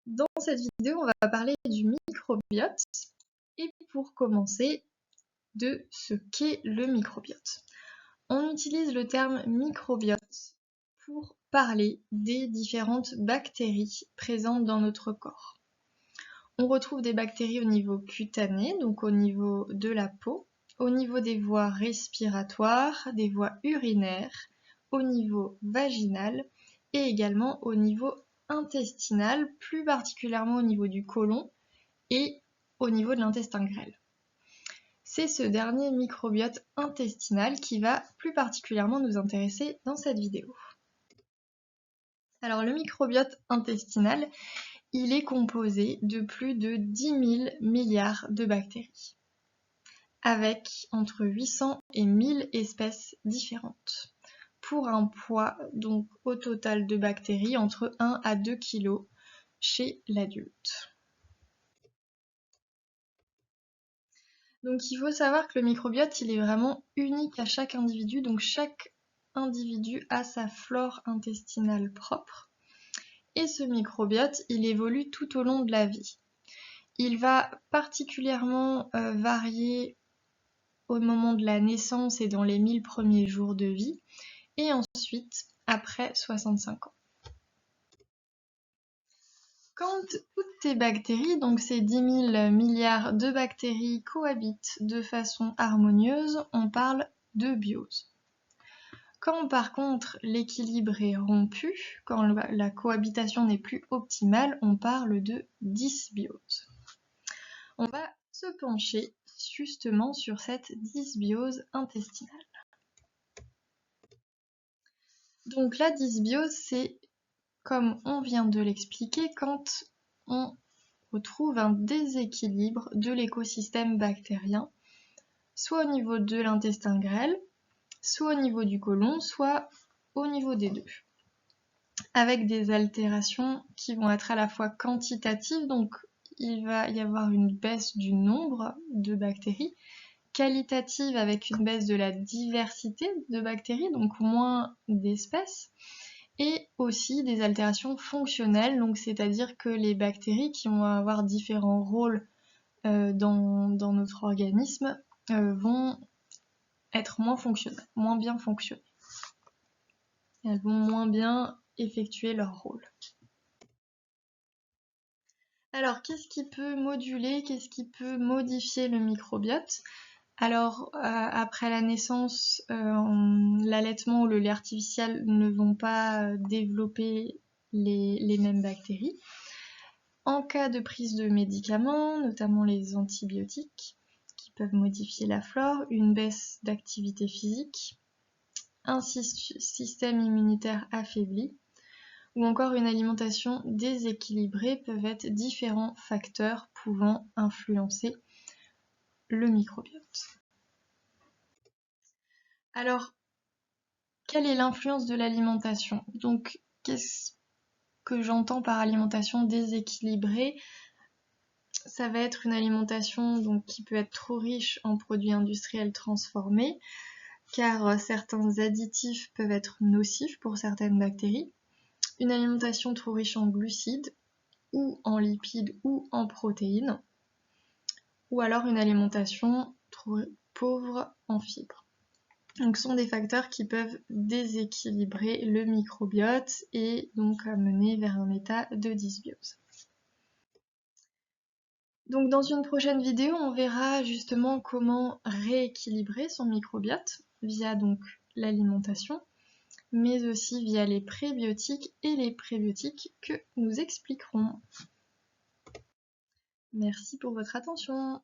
Dans cette vidéo, on va parler du microbiote et pour commencer, de ce qu'est le microbiote. On utilise le terme microbiote pour parler des différentes bactéries présentes dans notre corps. On retrouve des bactéries au niveau cutané, donc au niveau de la peau, au niveau des voies respiratoires, des voies urinaires, au niveau vaginal et également au niveau intestinal, plus particulièrement au niveau du côlon et au niveau de l'intestin grêle. C'est ce dernier microbiote intestinal qui va plus particulièrement nous intéresser dans cette vidéo. Alors le microbiote intestinal, il est composé de plus de 10 000 milliards de bactéries, avec entre 800 et 1000 espèces différentes, pour un poids donc au total de bactéries entre 1 à 2 kg chez l'adulte. Donc il faut savoir que le microbiote, il est vraiment unique à chaque individu, donc chaque individu a sa flore intestinale propre. Et ce microbiote, il évolue tout au long de la vie. Il va particulièrement varier au moment de la naissance et dans les 1000 premiers jours de vie, et ensuite après 65 ans. Quand toutes ces bactéries, donc ces 10 000 milliards de bactéries, cohabitent de façon harmonieuse, on parle de biose. Quand par contre l'équilibre est rompu, quand la cohabitation n'est plus optimale, on parle de dysbiose. On va se pencher justement sur cette dysbiose intestinale. Donc la dysbiose, c'est, comme on vient de l'expliquer, quand on retrouve un déséquilibre de l'écosystème bactérien, soit au niveau de l'intestin grêle, soit au niveau du côlon, soit au niveau des deux, avec des altérations qui vont être à la fois quantitatives, donc il va y avoir une baisse du nombre de bactéries, qualitative avec une baisse de la diversité de bactéries, donc moins d'espèces, et aussi des altérations fonctionnelles, donc c'est-à-dire que les bactéries qui vont avoir différents rôles dans notre organisme vont être moins fonctionnelles, moins bien fonctionner. Elles vont moins bien effectuer leur rôle. Alors, qu'est-ce qui peut moduler, qu'est-ce qui peut modifier le microbiote ? Alors, après la naissance, l'allaitement ou le lait artificiel ne vont pas développer les mêmes bactéries. En cas de prise de médicaments, notamment les antibiotiques, qui peuvent modifier la flore, une baisse d'activité physique, un système immunitaire affaibli, ou encore une alimentation déséquilibrée peuvent être différents facteurs pouvant influencer le microbiote. Alors, quelle est l'influence de l'alimentation ? Donc, qu'est-ce que j'entends par alimentation déséquilibrée ? Ça va être une alimentation donc, qui peut être trop riche en produits industriels transformés, car certains additifs peuvent être nocifs pour certaines bactéries. Une alimentation trop riche en glucides, ou en lipides, ou en protéines. Ou alors une alimentation trop pauvre en fibres. Donc ce sont des facteurs qui peuvent déséquilibrer le microbiote et donc amener vers un état de dysbiose. Donc dans une prochaine vidéo, on verra justement comment rééquilibrer son microbiote via donc l'alimentation, mais aussi via les prébiotiques et les prébiotiques que nous expliquerons. Merci pour votre attention.